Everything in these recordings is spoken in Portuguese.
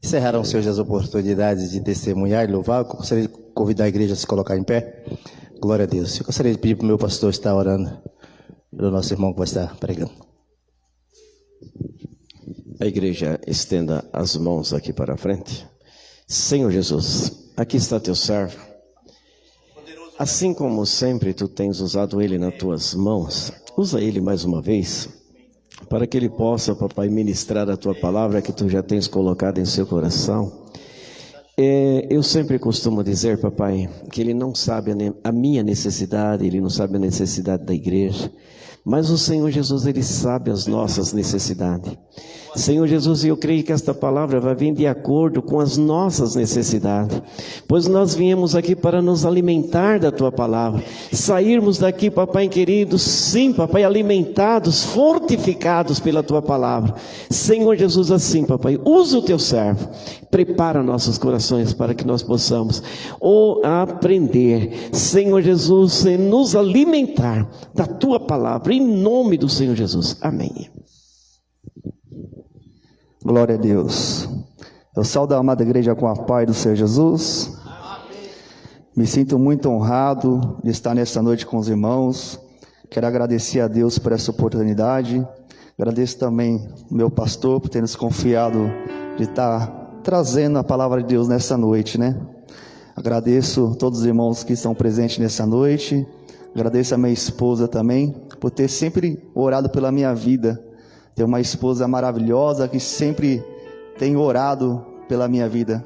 Encerraram, Senhor, as oportunidades de testemunhar e louvar. Eu gostaria de convidar a igreja a se colocar em pé. Glória a Deus. Eu gostaria de pedir para o meu pastor estar orando pelo nosso irmão que vai estar pregando. A igreja estenda as mãos aqui para a frente. Senhor Jesus, aqui está teu servo. Assim como sempre tu tens usado ele nas tuas mãos, usa ele mais uma vez, para que ele possa, papai, ministrar a tua palavra que tu já tens colocado em seu coração. Eu sempre costumo dizer, papai, que ele não sabe a minha necessidade, ele não sabe a necessidade da igreja, mas o Senhor Jesus, ele sabe as nossas necessidades. Senhor Jesus, eu creio que esta palavra vai vir de acordo com as nossas necessidades, pois nós viemos aqui para nos alimentar da tua palavra, sairmos daqui, papai querido, sim, papai, alimentados, fortificados pela tua palavra. Senhor Jesus, assim, papai, usa o teu servo, prepara nossos corações para que nós possamos aprender, Senhor Jesus, nos alimentar da tua palavra, em nome do Senhor Jesus, amém. Glória a Deus. Eu saúdo a amada igreja com a paz do Senhor Jesus. Amém. Me sinto muito honrado de estar nesta noite com os irmãos. Quero agradecer a Deus por essa oportunidade. Agradeço também o meu pastor por ter nos confiado de estar trazendo a palavra de Deus nessa noite, né? Agradeço a todos os irmãos que estão presentes nessa noite. Agradeço a minha esposa também por ter sempre orado pela minha vida. Tenho uma esposa maravilhosa que sempre tem orado pela minha vida.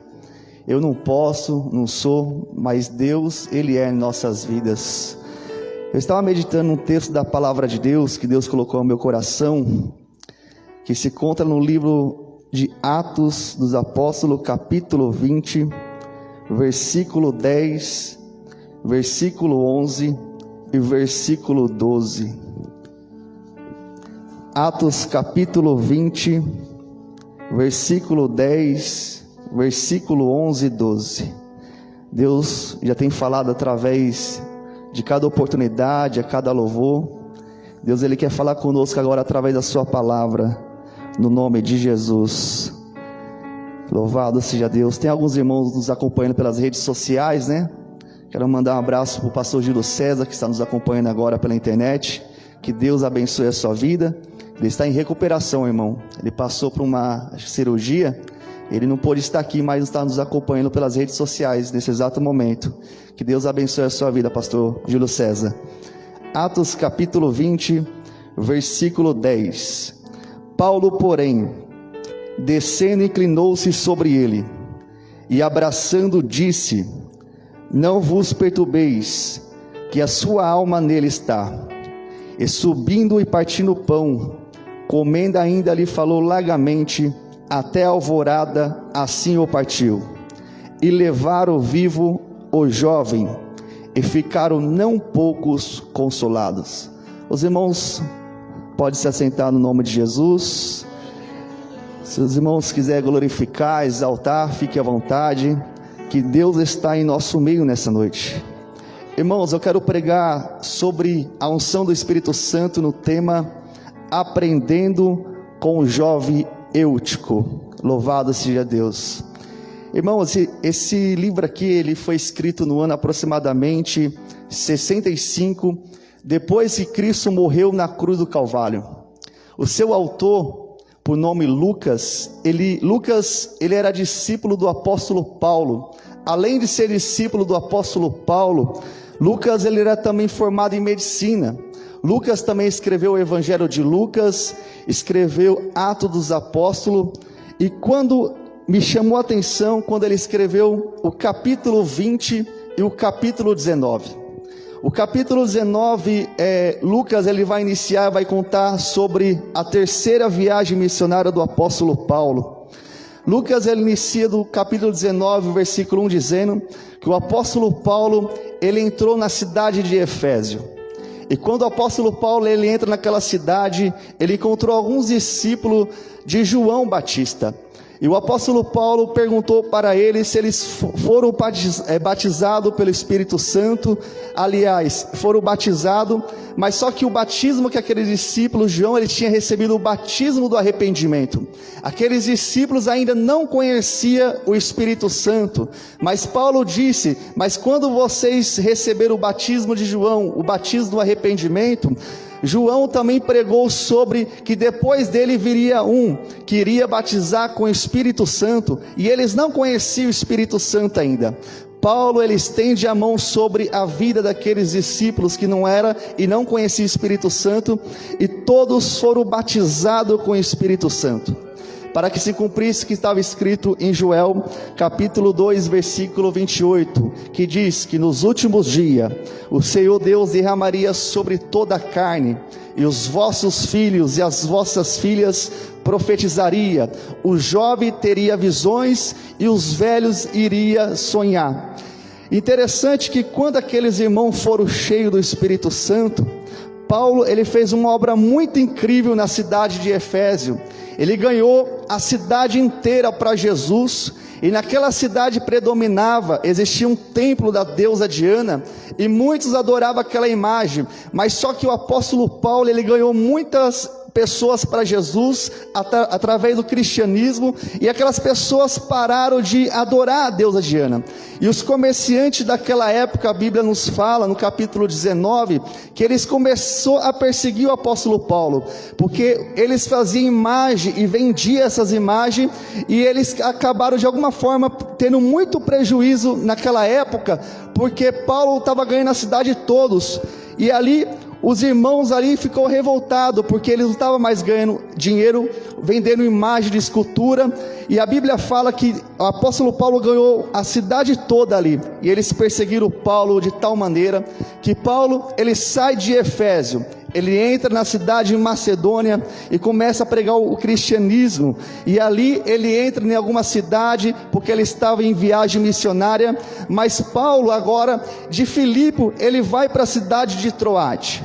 Eu não posso, não sou, mas Deus, Ele é em nossas vidas. Eu estava meditando um texto da palavra de Deus, que Deus colocou no meu coração, que se encontra no livro de Atos dos Apóstolos, capítulo 20, versículo 10, versículo 11 e versículo 12. Atos capítulo 20, versículo 10, versículo 11 e 12. Deus já tem falado através de cada oportunidade, a cada louvor. Deus, Ele quer falar conosco agora através da sua palavra, no nome de Jesus. Louvado seja Deus. Tem alguns irmãos nos acompanhando pelas redes sociais, né? Quero mandar um abraço para o pastor Júlio César, que está nos acompanhando agora pela internet. Que Deus abençoe a sua vida. Ele está em recuperação, irmão. Ele passou por uma cirurgia. Ele não pôde estar aqui, mas está nos acompanhando pelas redes sociais nesse exato momento. Que Deus abençoe a sua vida, pastor Júlio César. Atos capítulo 20, versículo 10. Paulo, porém, descendo, inclinou-se sobre ele e abraçando disse: não vos perturbeis, que a sua alma nele está. E subindo e partindo o pão, comendo ainda, lhe falou largamente, até a alvorada, assim o partiu. E levaram vivo o jovem, e ficaram não poucos consolados. Os irmãos podem se assentar no nome de Jesus. Se os irmãos quiserem glorificar, exaltar, fique à vontade, que Deus está em nosso meio nessa noite. Irmãos, eu quero pregar sobre a unção do Espírito Santo no tema Aprendendo com o Jovem Eutico. Louvado seja Deus. Irmãos, esse livro aqui, ele foi escrito no ano aproximadamente 65, depois que Cristo morreu na cruz do Calvário. O seu autor, por nome Lucas, ele era discípulo do apóstolo Paulo. Além de ser discípulo do apóstolo Paulo, Lucas, ele era também formado em medicina. Lucas também escreveu o Evangelho de Lucas, escreveu Atos dos Apóstolos, e quando me chamou a atenção, quando ele escreveu o capítulo 20 e o capítulo 19. O capítulo 19, Lucas, ele vai iniciar, vai contar sobre a terceira viagem missionária do apóstolo Paulo. Lucas, ele inicia do capítulo 19, versículo 1, dizendo que o apóstolo Paulo, ele entrou na cidade de Efésio. E quando o apóstolo Paulo, ele entra naquela cidade, ele encontrou alguns discípulos de João Batista. E o apóstolo Paulo perguntou para eles se eles foram batizados pelo Espírito Santo. Aliás, foram batizados, mas só que o batismo que aqueles discípulos, João, ele tinha recebido o batismo do arrependimento. Aqueles discípulos ainda não conheciam o Espírito Santo, mas Paulo disse: mas quando vocês receberam o batismo de João, o batismo do arrependimento, João também pregou sobre que depois dele viria um que iria batizar com o Espírito Santo, e eles não conheciam o Espírito Santo ainda. Paulo, ele estende a mão sobre a vida daqueles discípulos que não era e não conheciam o Espírito Santo, e todos foram batizados com o Espírito Santo, para que se cumprisse o que estava escrito em Joel, capítulo 2, versículo 28, que diz que nos últimos dias, o Senhor Deus derramaria sobre toda a carne, e os vossos filhos e as vossas filhas profetizaria, o jovem teria visões, e os velhos iria sonhar. Interessante que quando aqueles irmãos foram cheios do Espírito Santo, Paulo, ele fez uma obra muito incrível na cidade de Éfeso. Ele ganhou a cidade inteira para Jesus, e naquela cidade existia um templo da deusa Diana, e muitos adoravam aquela imagem, mas só que o apóstolo Paulo, ele ganhou muitas pessoas para Jesus através do cristianismo, e aquelas pessoas pararam de adorar a deusa Diana, e os comerciantes daquela época, a Bíblia nos fala no capítulo 19, que eles começaram a perseguir o apóstolo Paulo, porque eles faziam imagem e vendiam essas imagens, e eles acabaram de alguma forma tendo muito prejuízo naquela época, porque Paulo estava ganhando a cidade todos, e ali os irmãos ali ficou revoltados, porque eles não estavam mais ganhando dinheiro, vendendo imagem de escultura, e a Bíblia fala que o apóstolo Paulo ganhou a cidade toda ali, e eles perseguiram Paulo de tal maneira, que Paulo, ele sai de Éfeso, ele entra na cidade de Macedônia, e começa a pregar o cristianismo, e ali ele entra em alguma cidade, porque ele estava em viagem missionária, mas Paulo agora, de Filipe, ele vai para a cidade de Troade.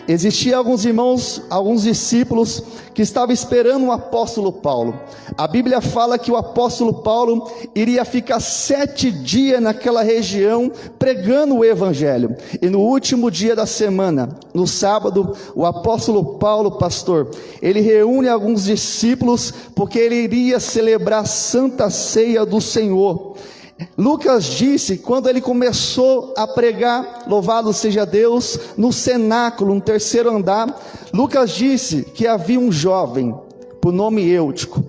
Existiam alguns irmãos, alguns discípulos que estavam esperando o apóstolo Paulo. A Bíblia fala que o apóstolo Paulo iria ficar 7 dias naquela região pregando o evangelho. E no último dia da semana, no sábado, o apóstolo Paulo, pastor, ele reúne alguns discípulos, porque ele iria celebrar a Santa Ceia do Senhor. Lucas disse, quando ele começou a pregar, louvado seja Deus, no cenáculo, no terceiro andar, Lucas disse que havia um jovem, por nome Eutico.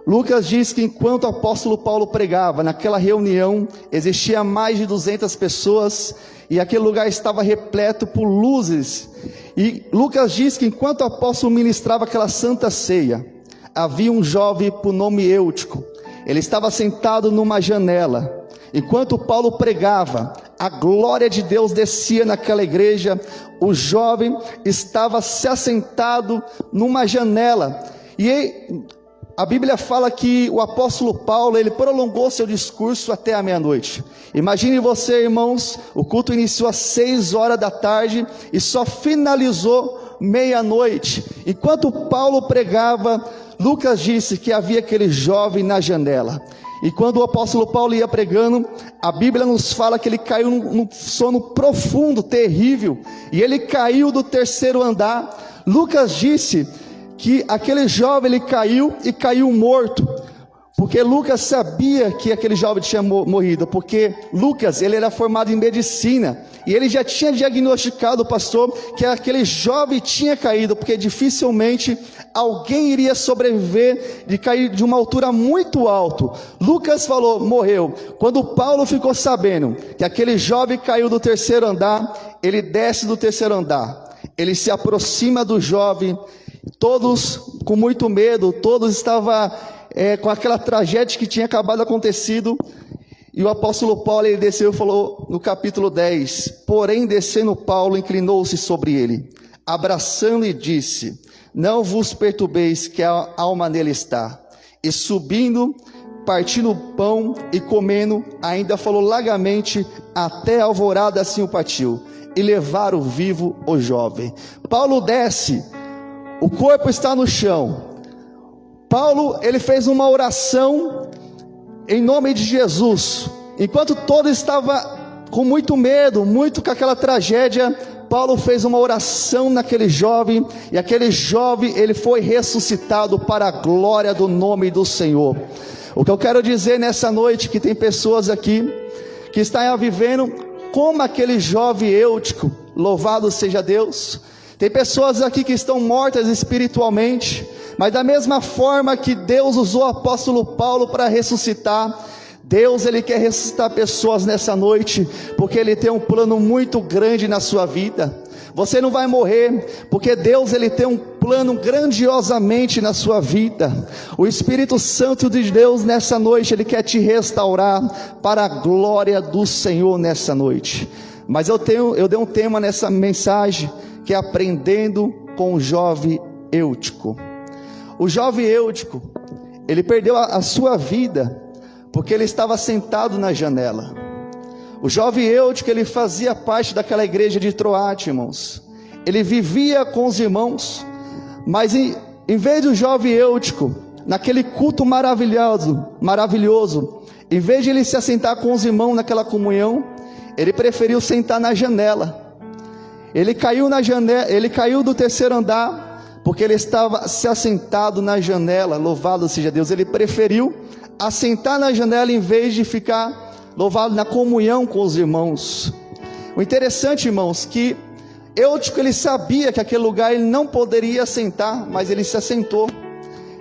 Lucas diz que enquanto o apóstolo Paulo pregava, naquela reunião, existia mais de 200 pessoas, e aquele lugar estava repleto por luzes, e Lucas diz que enquanto o apóstolo ministrava aquela santa ceia, havia um jovem por nome Eutico. Ele estava sentado numa janela. Enquanto Paulo pregava, a glória de Deus descia naquela igreja. O jovem estava se assentado numa janela. E a Bíblia fala que o apóstolo Paulo, ele prolongou seu discurso até a meia-noite. Imagine você, irmãos, o culto iniciou às 6 horas da tarde e só finalizou meia-noite. Enquanto Paulo pregava, Lucas disse que havia aquele jovem na janela, e quando o apóstolo Paulo ia pregando, a Bíblia nos fala que ele caiu num sono profundo, terrível, e ele caiu do terceiro andar. Lucas disse que aquele jovem, ele caiu morto, porque Lucas sabia que aquele jovem tinha morrido, porque Lucas, ele era formado em medicina, e ele já tinha diagnosticado, pastor, que aquele jovem tinha caído, porque dificilmente alguém iria sobreviver de cair de uma altura muito alta. Lucas falou, morreu. Quando Paulo ficou sabendo que aquele jovem caiu do terceiro andar, ele desce do terceiro andar, ele se aproxima do jovem, todos com muito medo, todos estavam com aquela tragédia que tinha acabado acontecido, e o apóstolo Paulo, ele desceu e falou no capítulo 10, porém descendo Paulo, inclinou-se sobre ele, abraçando e disse, não vos perturbeis que a alma nele está, e subindo, partindo o pão e comendo, ainda falou largamente, até a alvorada assim o partiu, e levaram vivo o jovem. Paulo desce, o corpo está no chão, Paulo, ele fez uma oração em nome de Jesus. Enquanto todo estava com muito medo, muito com aquela tragédia, Paulo fez uma oração naquele jovem, e aquele jovem, ele foi ressuscitado para a glória do nome do Senhor. O que eu quero dizer nessa noite, que tem pessoas aqui, que estão vivendo como aquele jovem Eutico, louvado seja Deus. Tem pessoas aqui que estão mortas espiritualmente, mas da mesma forma que Deus usou o apóstolo Paulo para ressuscitar, Deus, ele quer ressuscitar pessoas nessa noite, porque ele tem um plano muito grande na sua vida. Você não vai morrer, porque Deus, ele tem um plano grandiosamente na sua vida. O Espírito Santo de Deus nessa noite, ele quer te restaurar para a glória do Senhor nessa noite. Mas eu dei um tema nessa mensagem, que é aprendendo com o jovem Eutico. O jovem Eutico, ele perdeu a sua vida, porque ele estava sentado na janela. O jovem Eutico, ele fazia parte daquela igreja de Troade, irmãos. Ele vivia com os irmãos, mas em vez do jovem Eutico, naquele culto maravilhoso, em vez de ele se assentar com os irmãos naquela comunhão, ele preferiu sentar na janela. Ele caiu do terceiro andar, porque ele estava se assentado na janela. Louvado seja Deus. Ele preferiu assentar na janela em vez de ficar louvado na comunhão com os irmãos. O interessante, irmãos, que Eutico, ele sabia que aquele lugar ele não poderia sentar, mas ele se assentou.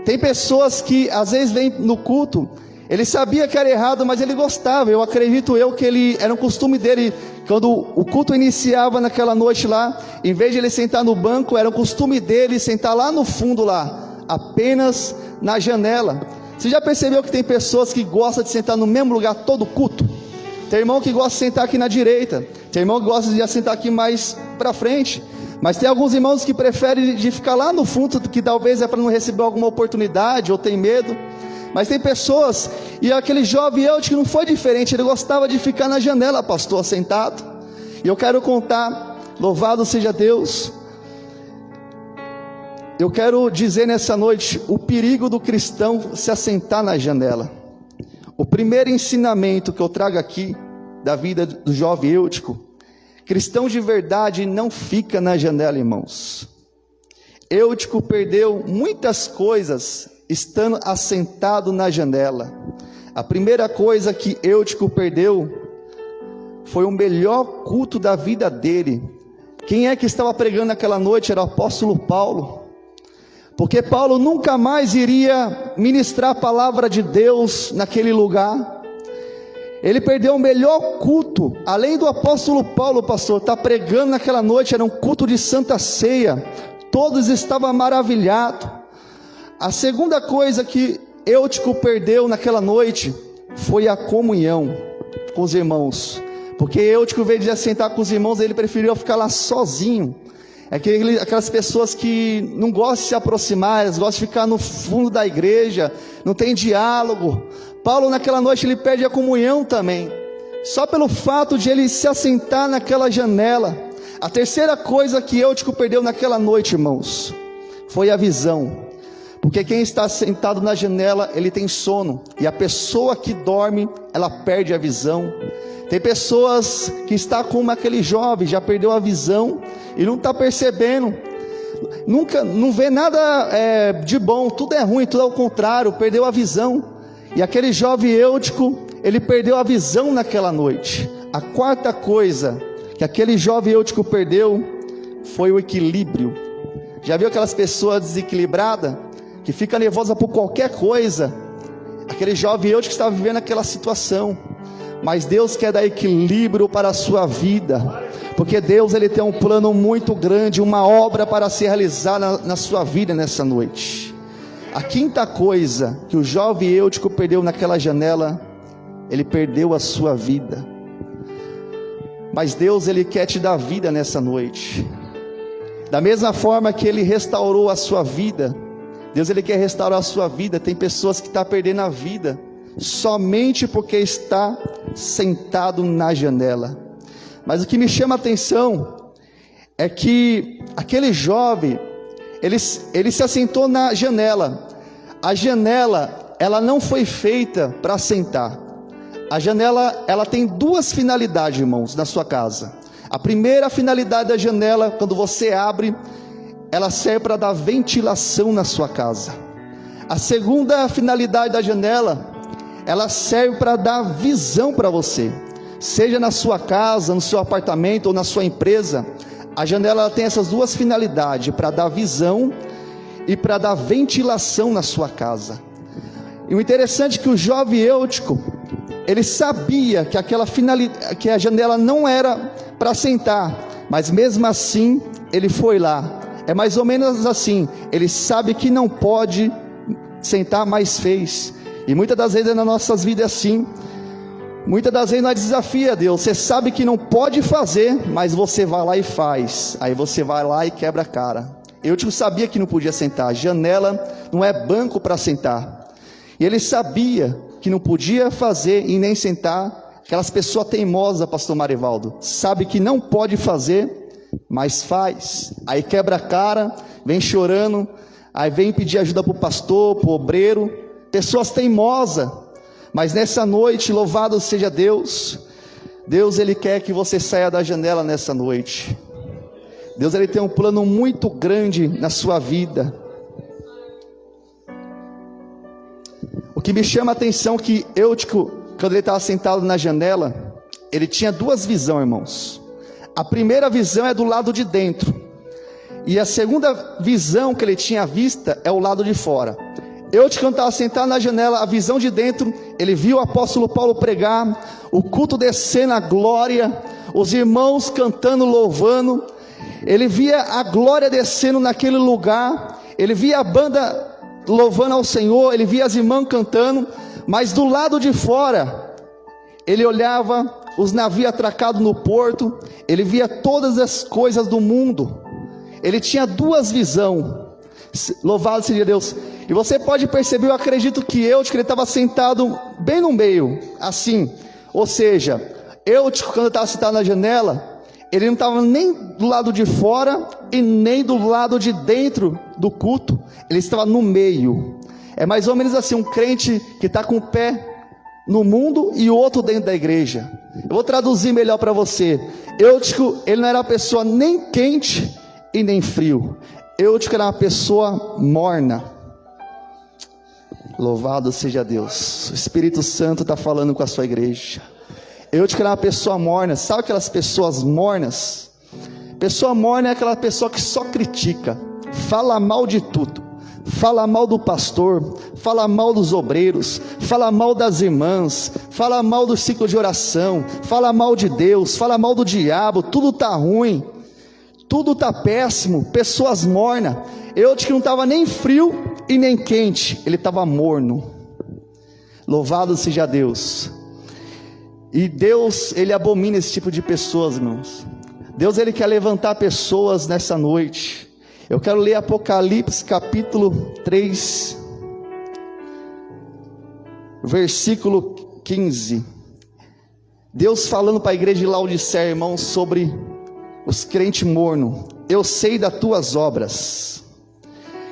Tem pessoas que às vezes vêm no culto, ele sabia que era errado, mas ele gostava. Eu acredito que era um costume dele, quando o culto iniciava naquela noite lá, em vez de ele sentar no banco, era um costume dele sentar lá no fundo lá, apenas na janela. Você já percebeu que tem pessoas que gostam de sentar no mesmo lugar todo culto? Tem irmão que gosta de sentar aqui na direita, tem irmão que gosta de sentar aqui mais para frente, mas tem alguns irmãos que preferem de ficar lá no fundo, que talvez é para não receber alguma oportunidade, ou tem medo. Mas tem pessoas, e aquele jovem Eutico não foi diferente, ele gostava de ficar na janela, pastor, sentado. E eu quero contar, louvado seja Deus, eu quero dizer nessa noite o perigo do cristão se assentar na janela. O primeiro ensinamento que eu trago aqui da vida do jovem Eutico: cristão de verdade não fica na janela, irmãos. Eutico perdeu muitas coisas estando assentado na janela. A primeira coisa que Eutico perdeu foi o melhor culto da vida dele. Quem é que estava pregando naquela noite? Era o apóstolo Paulo. Porque Paulo nunca mais iria ministrar a palavra de Deus naquele lugar. Ele perdeu o melhor culto. Além do apóstolo Paulo, pastor, estar pregando naquela noite, era um culto de Santa Ceia. Todos estavam maravilhados. A segunda coisa que Eutico perdeu naquela noite foi a comunhão com os irmãos. Porque Eutico, veio de assentar com os irmãos, ele preferiu ficar lá sozinho. Aquelas pessoas que não gostam de se aproximar, elas gostam de ficar no fundo da igreja, não tem diálogo. Paulo naquela noite ele perde a comunhão também, só pelo fato de ele se assentar naquela janela. A terceira coisa que Eutico perdeu naquela noite, irmãos, foi a visão. Porque quem está sentado na janela, ele tem sono, e a pessoa que dorme, ela perde a visão. Tem pessoas que estão como aquele jovem, já perdeu a visão e não está percebendo, não vê nada de bom, tudo é ruim, tudo é o contrário, perdeu a visão. E aquele jovem Eutico, ele perdeu a visão naquela noite. A quarta coisa que aquele jovem Eutico perdeu foi o equilíbrio. Já viu aquelas pessoas desequilibradas, que fica nervosa por qualquer coisa? Aquele jovem Eutico estava vivendo aquela situação. Mas Deus quer dar equilíbrio para a sua vida, porque Deus ele tem um plano muito grande, uma obra para ser realizada na sua vida nessa noite. A quinta coisa que o jovem Eutico perdeu naquela janela, ele perdeu a sua vida. Mas Deus ele quer te dar vida nessa noite. Da mesma forma que ele restaurou a sua vida, Deus ele quer restaurar a sua vida. Tem pessoas que estão perdendo a vida somente porque está sentado na janela. Mas o que me chama a atenção é que aquele jovem, ele se assentou na janela. a janela, ela não foi feita para sentar. A janela, ela tem duas finalidades, irmãos, na sua casa. A primeira finalidade da janela, quando você abre, ela serve para dar ventilação na sua casa. A segunda finalidade da janela, ela serve para dar visão para você. Seja na sua casa, no seu apartamento ou na sua empresa, a janela ela tem essas duas finalidades, para dar visão e para dar ventilação na sua casa. E o interessante é que o jovem Eutico, ele sabia que que a janela não era para sentar, mas mesmo assim ele foi lá. É mais ou menos assim, ele sabe que não pode sentar, mas fez. E muitas das vezes nas nossas vidas é assim. Muitas das vezes nós desafia a Deus, você sabe que não pode fazer, mas você vai lá e faz. Aí você vai lá e quebra a cara. Eu sabia que não podia sentar, janela não é banco para sentar. E ele sabia que não podia fazer e nem sentar. Aquelas pessoas teimosas, pastor Marivaldo, sabe que não pode fazer, mas faz. Aí quebra a cara, vem chorando, aí vem pedir ajuda para o pastor, para o obreiro. Pessoas teimosas. Mas nessa noite, louvado seja Deus. Deus, Ele quer que você saia da janela nessa noite. Deus, Ele tem um plano muito grande na sua vida. O que me chama a atenção é que Eutico, quando ele estava sentado na janela, ele tinha duas visões, irmãos. A primeira visão é do lado de dentro. E a segunda visão que ele tinha vista é o lado de fora. Eutico, quando estava sentado na janela, a visão de dentro, ele viu o apóstolo Paulo pregar, o culto descendo a glória, os irmãos cantando, louvando. Ele via a glória descendo naquele lugar, ele via a banda louvando ao Senhor, ele via as irmãs cantando, mas do lado de fora, ele olhava os navios atracados no porto, ele via todas as coisas do mundo. Ele tinha duas visões. Louvado seja Deus. E você pode perceber, eu acredito que Eutico, ele estava sentado bem no meio, assim. Ou seja, Eutico, quando estava sentado na janela, ele não estava nem do lado de fora e nem do lado de dentro do culto. Ele estava no meio. É mais ou menos assim, um crente que está com o pé no mundo e o outro dentro da igreja. Eu vou traduzir melhor para você. Eutico, ele não era uma pessoa nem quente e nem frio. Eutico era uma pessoa morna. Louvado seja Deus. O Espírito Santo está falando com a sua igreja. Eutico era uma pessoa morna. Sabe aquelas pessoas mornas? Pessoa morna é aquela pessoa que só critica, fala mal de tudo, fala mal do pastor, fala mal dos obreiros, fala mal das irmãs, fala mal do ciclo de oração, fala mal de Deus, fala mal do diabo. Tudo está ruim, tudo está péssimo. Pessoas mornas. Eutico não estava nem frio e nem quente, ele estava morno. Louvado seja Deus. E Deus, Ele abomina esse tipo de pessoas, irmãos. Deus, Ele quer levantar pessoas nessa noite. Eu quero ler Apocalipse capítulo 3, versículo 15. Deus falando para a igreja de Laodiceia, irmãos, sobre os crentes mornos. Eu sei das tuas obras,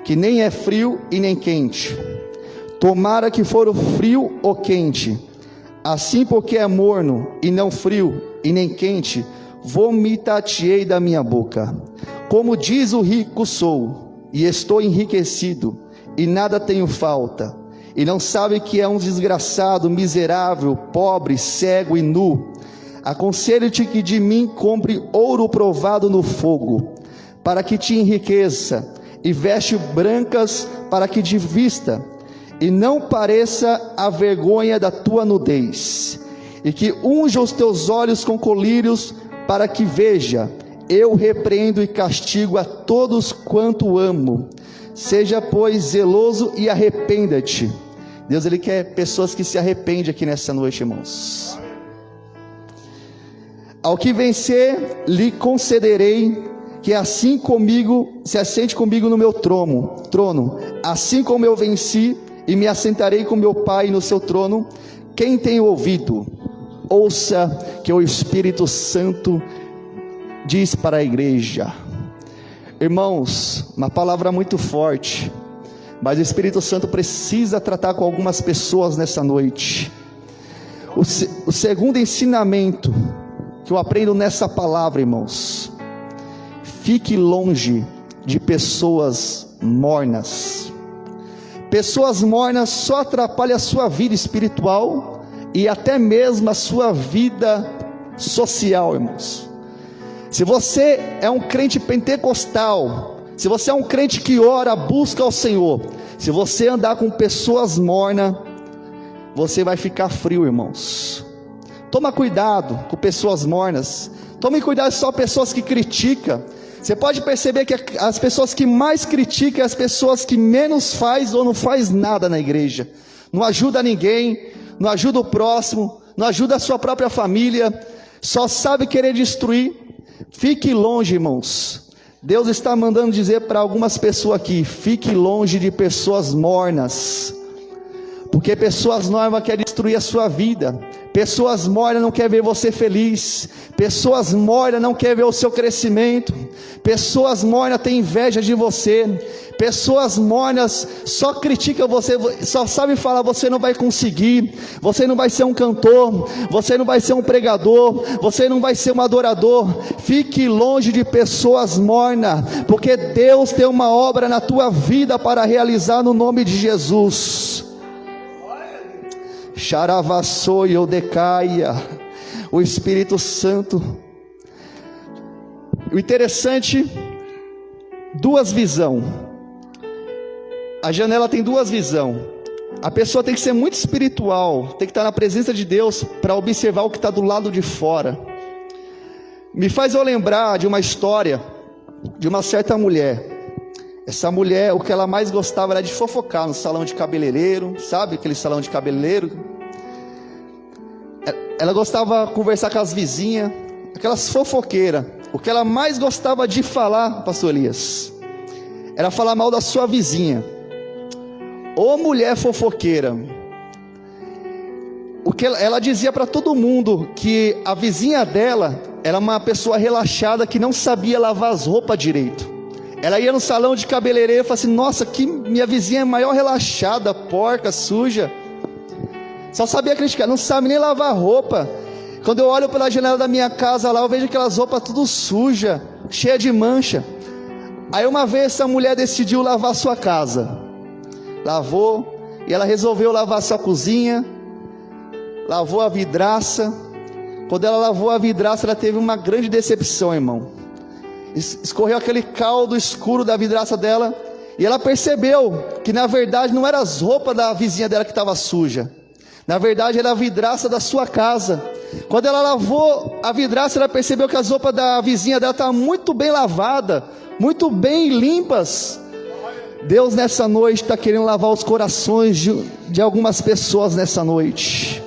que nem é frio e nem quente. Tomara que for o frio ou quente. Assim, porque é morno e não frio e nem quente, vomitar-te-ei da minha boca. Como diz o rico sou, e estou enriquecido, e nada tenho falta, e não sabe que é um desgraçado, miserável, pobre, cego e nu. Aconselho-te que de mim compre ouro provado no fogo, para que te enriqueça, e vestes brancas para que te vista, e não pareça a vergonha da tua nudez, e que unja os teus olhos com colírios, para que veja. Eu repreendo e castigo a todos quanto amo. Seja, pois, zeloso e arrependa-te. Deus, Ele quer pessoas que se arrependem aqui nessa noite, irmãos. Ao que vencer, lhe concederei que assim comigo, se assente comigo no meu trono, assim como eu venci e me assentarei com meu Pai no seu trono. Quem tem ouvido, ouça que o Espírito Santo diz para a igreja. Irmãos, uma palavra muito forte. mas o Espírito Santo precisa tratar com algumas pessoas nessa noite. O segundo ensinamento que eu aprendo nessa palavra, irmãos: fique longe de pessoas mornas. Pessoas mornas só atrapalham a sua vida espiritual e até mesmo a sua vida social, irmãos. Se você é um crente pentecostal, se você é um crente que ora, busca ao Senhor, se você andar com pessoas mornas, você vai ficar frio, irmãos. Toma cuidado com pessoas mornas. Tome cuidado só com pessoas que criticam. Você pode perceber que as pessoas que mais criticam, as pessoas que menos faz ou não faz nada na igreja. Não ajuda ninguém, não ajuda o próximo, não ajuda a sua própria família, só sabe querer destruir. Fique longe, irmãos. Deus está mandando dizer para algumas pessoas aqui: fique longe de pessoas mornas, porque pessoas mornas querem destruir a sua vida. Pessoas mornas não querem ver você feliz. Pessoas mornas não querem ver o seu crescimento. Pessoas mornas têm inveja de você. Pessoas mornas só criticam você, só sabem falar: você não vai conseguir, você não vai ser um cantor, você não vai ser um pregador, você não vai ser um adorador. Fique longe de pessoas mornas, porque Deus tem uma obra na tua vida para realizar no nome de Jesus. Xaravassou e Odecaia, o Espírito Santo. O interessante, duas visões. A janela tem duas visões. A pessoa tem que ser muito espiritual, tem que estar na presença de Deus para observar o que está do lado de fora. Me faz eu lembrar de uma história de uma certa mulher. Essa mulher, o que ela mais gostava era de fofocar no salão de cabeleireiro, sabe aquele salão de cabeleireiro? Ela gostava de conversar com as vizinhas, aquelas fofoqueiras. O que ela mais gostava de falar, pastor Elias, era falar mal da sua vizinha. Ô mulher fofoqueira. O que ela dizia para todo mundo que a vizinha dela era uma pessoa relaxada que não sabia lavar as roupas direito. Ela ia no salão de cabeleireiro e falava assim: nossa, que minha vizinha é maior relaxada, porca, suja. Só sabia criticar, não sabe nem lavar roupa. Quando eu olho pela janela da minha casa lá, eu vejo aquelas roupas tudo suja, cheia de mancha. Aí uma vez essa mulher decidiu lavar sua casa. Lavou, e ela resolveu lavar sua cozinha, lavou a vidraça. Quando ela lavou a vidraça, ela teve uma grande decepção, irmão. Escorreu aquele caldo escuro da vidraça dela, e ela percebeu que na verdade não eram as roupas da vizinha dela que estava suja. Na verdade era a vidraça da sua casa. Quando ela lavou a vidraça, ela percebeu que as roupas da vizinha dela estavam muito bem lavadas, muito bem limpas. Deus nessa noite está querendo lavar os corações de algumas pessoas nessa noite.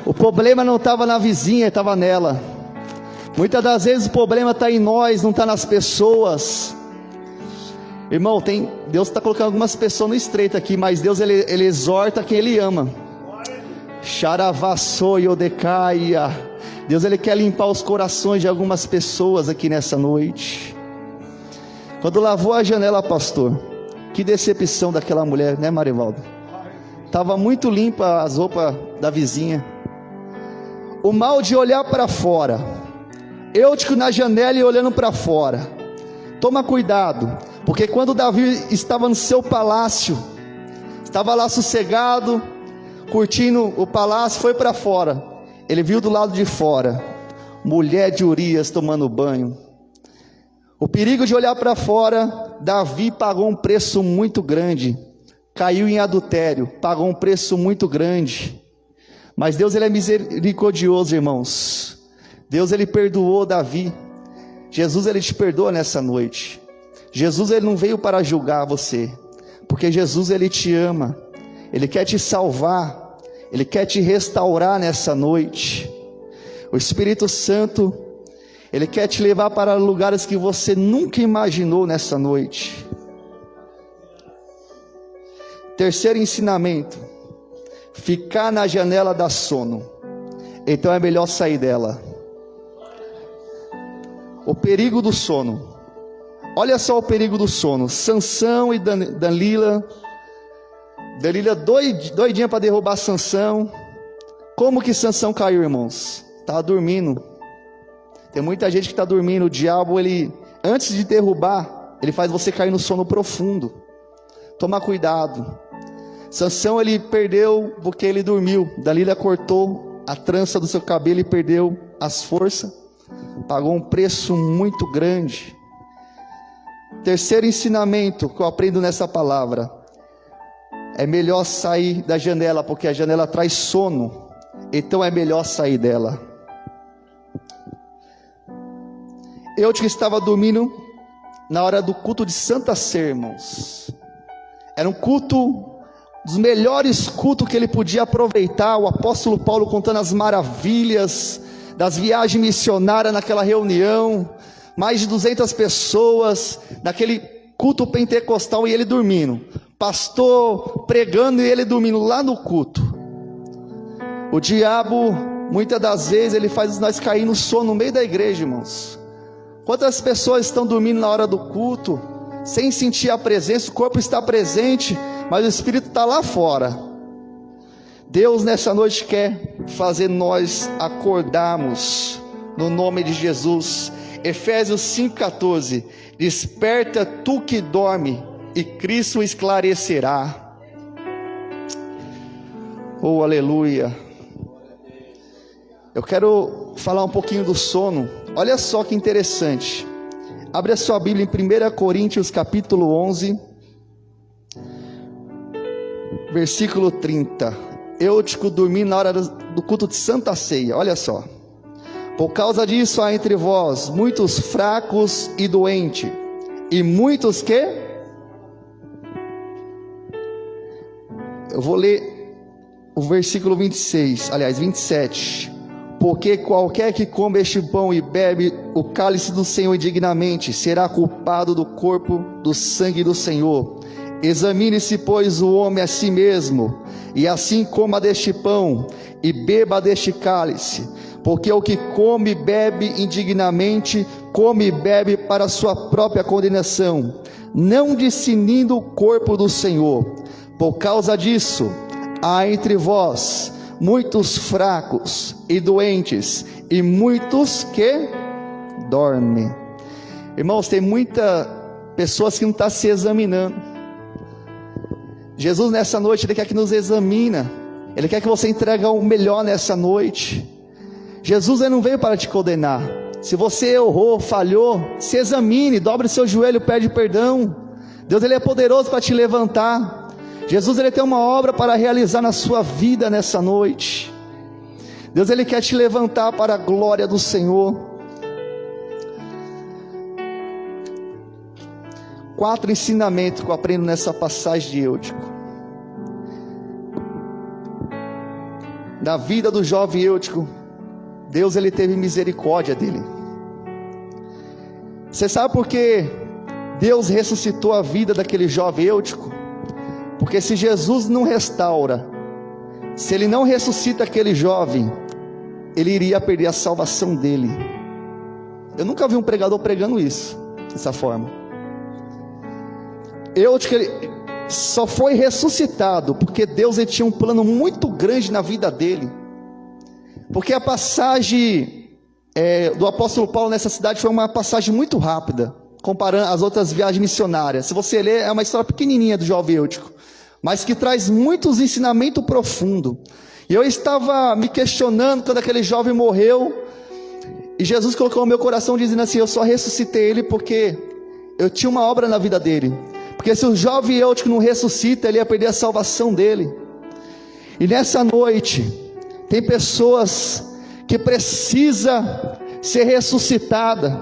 O problema não estava na vizinha, estava nela. Muitas das vezes o problema está em nós, não está nas pessoas. Irmão, Deus está colocando algumas pessoas no estreito aqui, mas Deus ele exorta quem Ele ama. Xaravassou e Odecaia. Deus ele quer limpar os corações de algumas pessoas aqui nessa noite. Quando lavou a janela, pastor, que decepção daquela mulher, né, Marivaldo? Estava muito limpa as roupas da vizinha. O mal de olhar para fora. Eutico na janela e olhando para fora. Toma cuidado, porque quando Davi estava no seu palácio, estava lá sossegado, curtindo o palácio, foi para fora. Ele viu do lado de fora mulher de Urias tomando banho. O perigo de olhar para fora, Davi pagou um preço muito grande. Caiu em adultério, pagou um preço muito grande. Mas Deus ele é misericordioso, irmãos. Deus ele perdoou Davi. Jesus ele te perdoa nessa noite. Jesus ele não veio para julgar você, porque Jesus ele te ama. Ele quer te salvar, Ele quer te restaurar nessa noite. O Espírito Santo, Ele quer te levar para lugares que você nunca imaginou nessa noite. Terceiro ensinamento: ficar na janela dá sono, então é melhor sair dela. O perigo do sono. Olha só o perigo do sono. Sansão e Dalila Dalila doidinha para derrubar Sansão. Como que Sansão caiu, irmãos? Estava dormindo. Tem muita gente que está dormindo. O diabo, ele, antes de derrubar, ele faz você cair no sono profundo. Toma cuidado. Sansão, ele perdeu porque ele dormiu. Dalila cortou a trança do seu cabelo e perdeu as forças. Pagou um preço muito grande. Terceiro ensinamento que eu aprendo nessa palavra: é melhor sair da janela, porque a janela traz sono. Então é melhor sair dela. Eu que estava dormindo na hora do culto de Santa Ceia, irmãos. Era um culto, dos melhores cultos que ele podia aproveitar. O apóstolo Paulo contando as maravilhas das viagens missionárias naquela reunião. Mais de 200 pessoas naquele culto pentecostal e ele dormindo. Pastor pregando e ele dormindo lá no culto. O diabo, muitas das vezes, ele faz nós cair no sono no meio da igreja, irmãos. Quantas pessoas estão dormindo na hora do culto, sem sentir a presença? O corpo está presente, mas o espírito está lá fora. Deus nessa noite quer fazer nós acordarmos no nome de Jesus. Efésios 5,14: desperta tu que dorme, e Cristo esclarecerá. Oh, aleluia. Eu quero falar um pouquinho do sono. Olha só que interessante. Abre a sua Bíblia em 1 Coríntios capítulo 11, versículo 30. Eutico dormindo na hora do culto de Santa Ceia. Olha só. Por causa disso há entre vós muitos fracos e doentes, e muitos que... Eu vou ler o versículo 27. Porque qualquer que come este pão e bebe o cálice do Senhor indignamente, será culpado do corpo, do sangue do Senhor. Examine-se, pois, o homem a si mesmo, e assim coma deste pão e beba deste cálice. Porque o que come e bebe indignamente, come e bebe para a sua própria condenação, não discernindo o corpo do Senhor. Por causa disso, há entre vós muitos fracos e doentes, e muitos que dormem. Irmãos, tem muitas pessoas que não estão se examinando. Jesus nessa noite, Ele quer que nos examine. Ele quer que você entregue o melhor nessa noite. Jesus, Ele não veio para te condenar. Se você errou, falhou, se examine, dobre seu joelho, pede perdão. Deus, Ele é poderoso para te levantar. Jesus, Ele tem uma obra para realizar na sua vida nessa noite. Deus, Ele quer te levantar para a glória do Senhor. 4 ensinamentos que eu aprendo nessa passagem de Eutico. Na vida do jovem Eutico, Deus, Ele teve misericórdia dele. Você sabe por que Deus ressuscitou a vida daquele jovem Eutico? Porque se Jesus não restaura, se Ele não ressuscita aquele jovem, ele iria perder a salvação dele. Eu nunca vi um pregador pregando isso, dessa forma. Eutico, ele só foi ressuscitado porque Deus, Ele tinha um plano muito grande na vida dele. Porque a passagem do apóstolo Paulo nessa cidade foi uma passagem muito rápida, comparando as outras viagens missionárias. Se você ler, é uma história pequenininha do jovem Eutico, mas que traz muitos ensinamentos profundos. E eu estava me questionando quando aquele jovem morreu, e Jesus colocou no meu coração dizendo assim: eu só ressuscitei ele porque eu tinha uma obra na vida dele. Porque se o jovem Eutico não ressuscita, ele ia perder a salvação dele. E nessa noite tem pessoas que precisam ser ressuscitadas.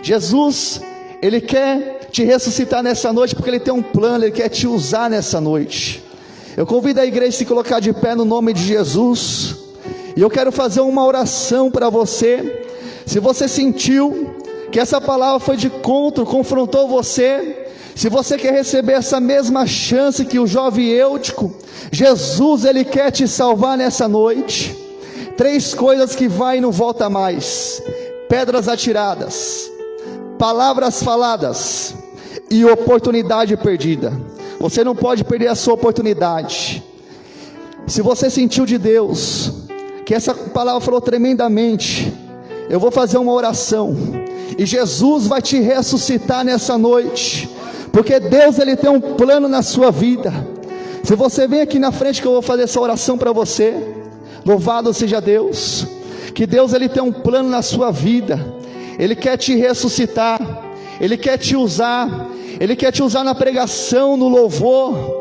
Jesus, Ele quer te ressuscitar nessa noite, porque Ele tem um plano, Ele quer te usar nessa noite. Eu convido a igreja a se colocar de pé no nome de Jesus, e eu quero fazer uma oração para você. Se você sentiu que essa palavra foi de encontro, confrontou você, se você quer receber essa mesma chance que o jovem Eutico, Jesus, Ele quer te salvar nessa noite. 3 coisas que vai e não volta mais: pedras atiradas, palavras faladas e oportunidade perdida. Você não pode perder a sua oportunidade. Se você sentiu de Deus que essa palavra falou tremendamente, eu vou fazer uma oração e Jesus vai te ressuscitar nessa noite, porque Deus, Ele tem um plano na sua vida. Se você vem aqui na frente que eu vou fazer essa oração para você, louvado seja Deus, que Deus, Ele tem um plano na sua vida. Ele quer te ressuscitar, Ele quer te usar, Ele quer te usar na pregação, no louvor.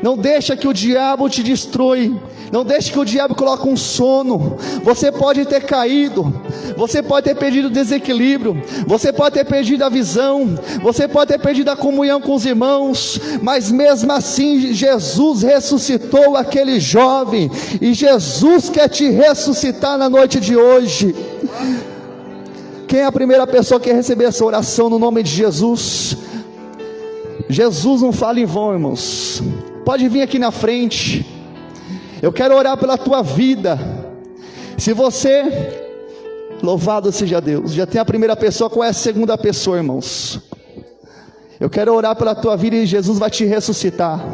Não deixa que o diabo te destrui, não deixe que o diabo coloque um sono. Você pode ter caído, você pode ter perdido o desequilíbrio, você pode ter perdido a visão, você pode ter perdido a comunhão com os irmãos, mas mesmo assim Jesus ressuscitou aquele jovem, e Jesus quer te ressuscitar na noite de hoje. Quem é a primeira pessoa que quer receber essa oração no nome de Jesus? Jesus não fala em vão, irmãos. Pode vir aqui na frente. Eu quero orar pela tua vida. Se você, louvado seja Deus, já tem a primeira pessoa, qual é a segunda pessoa, irmãos? Eu quero orar pela tua vida e Jesus vai te ressuscitar.